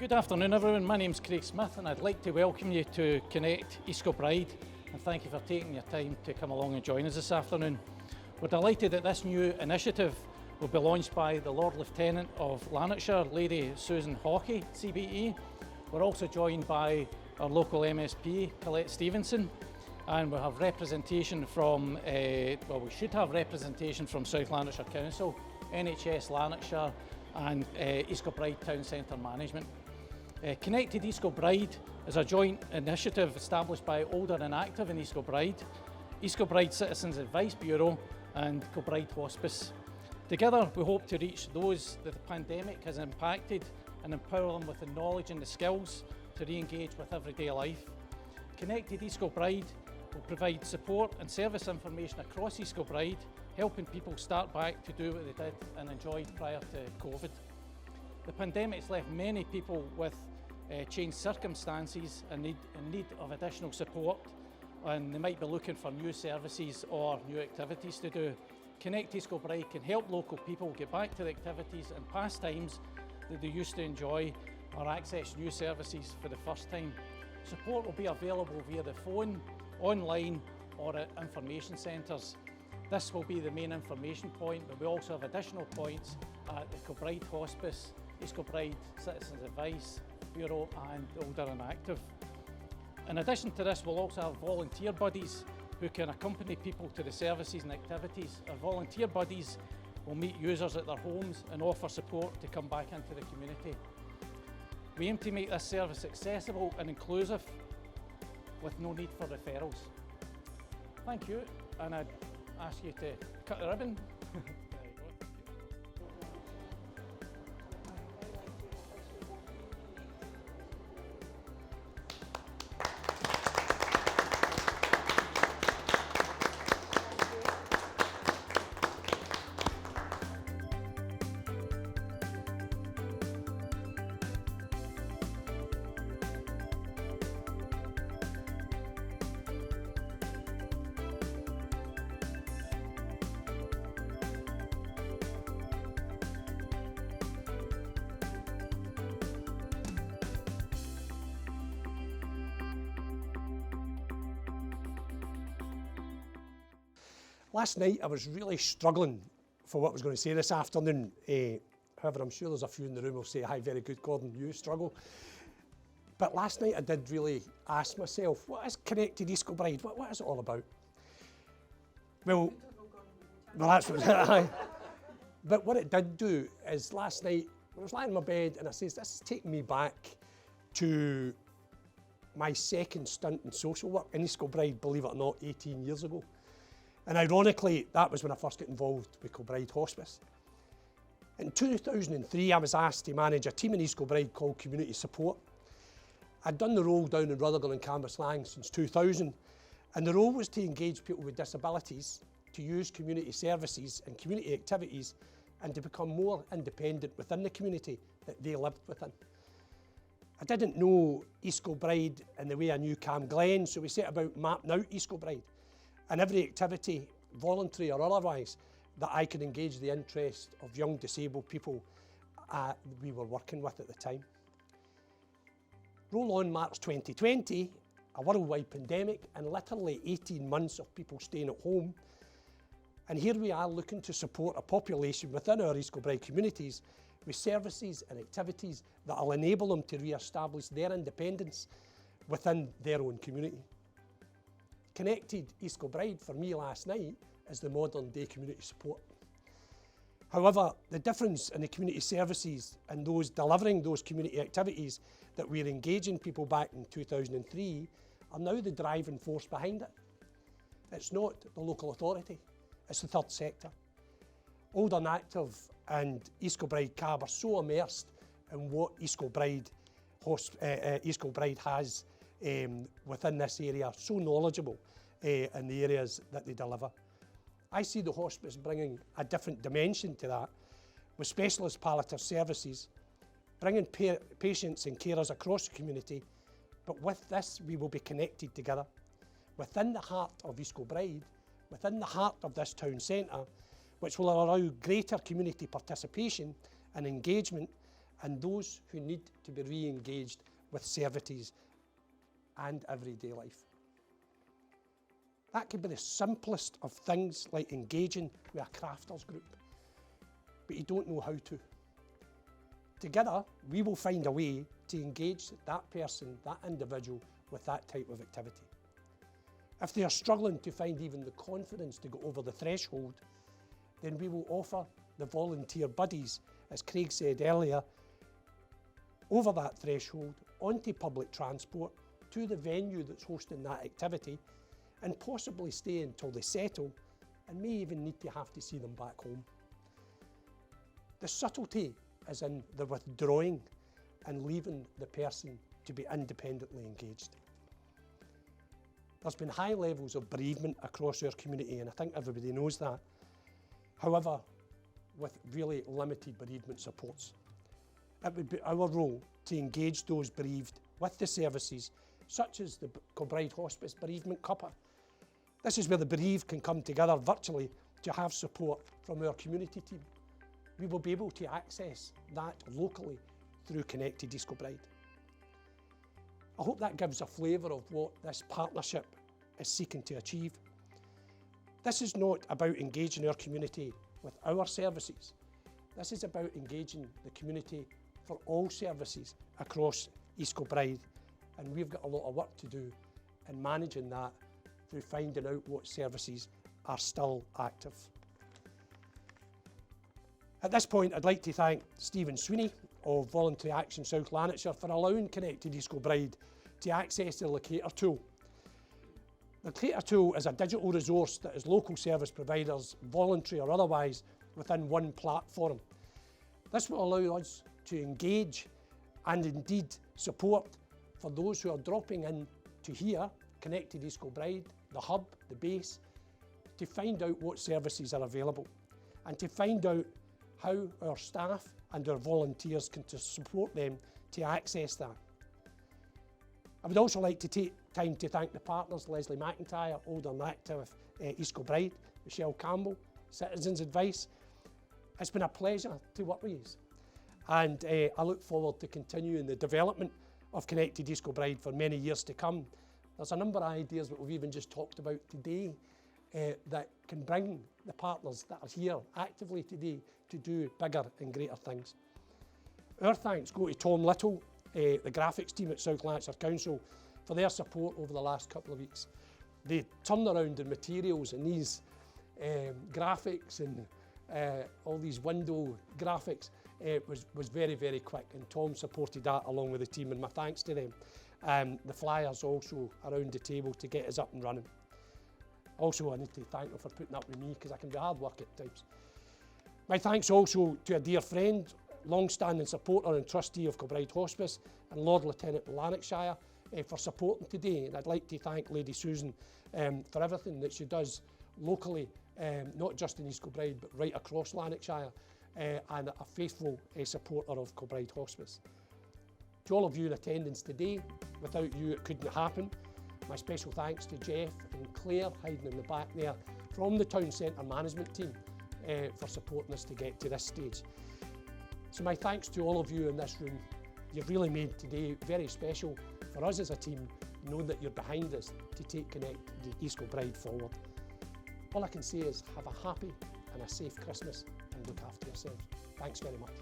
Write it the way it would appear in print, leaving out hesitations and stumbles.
Good afternoon everyone, my name's Craig Smith and I'd like to welcome you to Connect East Kilbride and thank you for taking your time to come along and join us this afternoon. We're delighted that this new initiative will be launched by the Lord Lieutenant of Lanarkshire, Lady Susan Hawkey, CBE. We're also joined by our local MSP, Colette Stevenson, and we'll have representation from, we should have representation from South Lanarkshire Council, NHS Lanarkshire and East Kilbride Town Centre Management. Connected East Kilbride is a joint initiative established by Older and Active in East Kilbride, East Kilbride Citizens Advice Bureau and Kilbride Hospice. Together we hope to reach those that the pandemic has impacted and empower them with the knowledge and the skills to re-engage with everyday life. Connected East Kilbride will provide support and service information across East Kilbride, helping people start back to do what they did and enjoyed prior to COVID. The pandemic's left many people with changed circumstances and in need of additional support, and they might be looking for new services or new activities to do. Connect East Kilbride can help local people get back to the activities and pastimes that they used to enjoy or access new services for the first time. Support will be available via the phone, online or at information centres. This will be the main information point, but we also have additional points at the Kilbride Hospice, East Kilbride Citizens Advice Bureau and Older and Active. In addition to this, we'll also have volunteer buddies who can accompany people to the services and activities. Our volunteer buddies will meet users at their homes and offer support to come back into the community. We aim to make this service accessible and inclusive with no need for referrals. Thank you, and I'd ask you to cut the ribbon. Last night I was really struggling for what I was going to say this afternoon. However, I'm sure there's a few in the room who will say, "Hi, very good, Gordon, you struggle." But last night I did really ask myself, what is Connected East Kilbride? What is it all about? Well, that's what But what it did do is last night I was lying in my bed and I says, this is taking me back to my second stint in social work in East Kilbride, believe it or not, 18 years ago. And ironically, that was when I first got involved with Kilbride Hospice. In 2003, I was asked to manage a team in East Kilbride called Community Support. I'd done the role down in Rutherglen and Cambuslang since 2000, and the role was to engage people with disabilities, to use community services and community activities, and to become more independent within the community that they lived within. I didn't know East Kilbride in the way I knew Camglen, so we set about mapping out East Kilbride. And every activity, voluntary or otherwise, that I could engage the interest of young disabled people we were working with at the time. Roll on March 2020, a worldwide pandemic and literally 18 months of people staying at home. And here we are looking to support a population within our East Kilbride communities with services and activities that will enable them to re-establish their independence within their own community. Connected East Kilbride for me last night is the modern day community support. However, the difference in the community services and those delivering those community activities that we're engaging people back in 2003 are now the driving force behind it. It's not the local authority, it's the third sector. Older and Active and East Kilbride CAB are so immersed in what East Kilbride has within this area, so knowledgeable in the areas that they deliver. I see the hospice bringing a different dimension to that, with specialist palliative services, bringing patients and carers across the community, but with this we will be connected together. Within the heart of East Kilbride, within the heart of this town centre, which will allow greater community participation and engagement and those who need to be re-engaged with services and everyday life. That could be the simplest of things, like engaging with a crafters group, but you don't know how to. Together, we will find a way to engage that person, that individual, with that type of activity. If they are struggling to find even the confidence to go over the threshold, then we will offer the volunteer buddies, as Craig said earlier, over that threshold, onto public transport, to the venue that's hosting that activity, and possibly stay until they settle, and may even need to have to see them back home. The subtlety is in the withdrawing and leaving the person to be independently engaged. There's been high levels of bereavement across our community, and I think everybody knows that. However, with really limited bereavement supports. It would be our role to engage those bereaved with the services, such as the Kilbride Hospice Bereavement Cuppa. This is where the bereaved can come together virtually to have support from our community team. We will be able to access that locally through Connected East Kilbride. I hope that gives a flavour of what this partnership is seeking to achieve. This is not about engaging our community with our services. This is about engaging the community for all services across East Kilbride, and we've got a lot of work to do in managing that through finding out what services are still active. At this point, I'd like to thank Stephen Sweeney of Voluntary Action South Lanarkshire for allowing Connected East Kilbride to access the locator tool. The locator tool is a digital resource that is local service providers, voluntary or otherwise, within one platform. This will allow us to engage and indeed support for those who are dropping in to here, Connected East Kilbride, the hub, the base, to find out what services are available and to find out how our staff and our volunteers can support them to access that. I would also like to take time to thank the partners, Leslie McIntyre, Older and Active East Kilbride, Michelle Campbell, Citizens Advice. It's been a pleasure to work with you, and I look forward to continuing the development of Connected East Kilbride for many years to come. There's a number of ideas that we've even just talked about today that can bring the partners that are here actively today to do bigger and greater things. Our thanks go to Tom Little, the graphics team at South Lanarkshire Council, for their support over the last couple of weeks. The turnaround in materials and these graphics and all these window graphics was very, very quick, and Tom supported that along with the team, and my thanks to them. The flyers also around the table to get us up and running. Also, I need to thank them for putting up with me, because I can be hard work at times. My thanks also to a dear friend, long-standing supporter and trustee of Kilbride Hospice and Lord Lieutenant in Lanarkshire for supporting today. And I'd like to thank Lady Susan for everything that she does locally, not just in East Kilbride, but right across Lanarkshire, and a faithful supporter of Kilbride Hospice. To all of you in attendance today, without you it couldn't happen. My special thanks to Jeff and Claire hiding in the back there from the Town Centre management team for supporting us to get to this stage. So my thanks to all of you in this room. You've really made today very special for us as a team, knowing that you're behind us to take Connect the East Kilbride forward. All I can say is have a happy and a safe Christmas and look after yourselves. Thanks very much.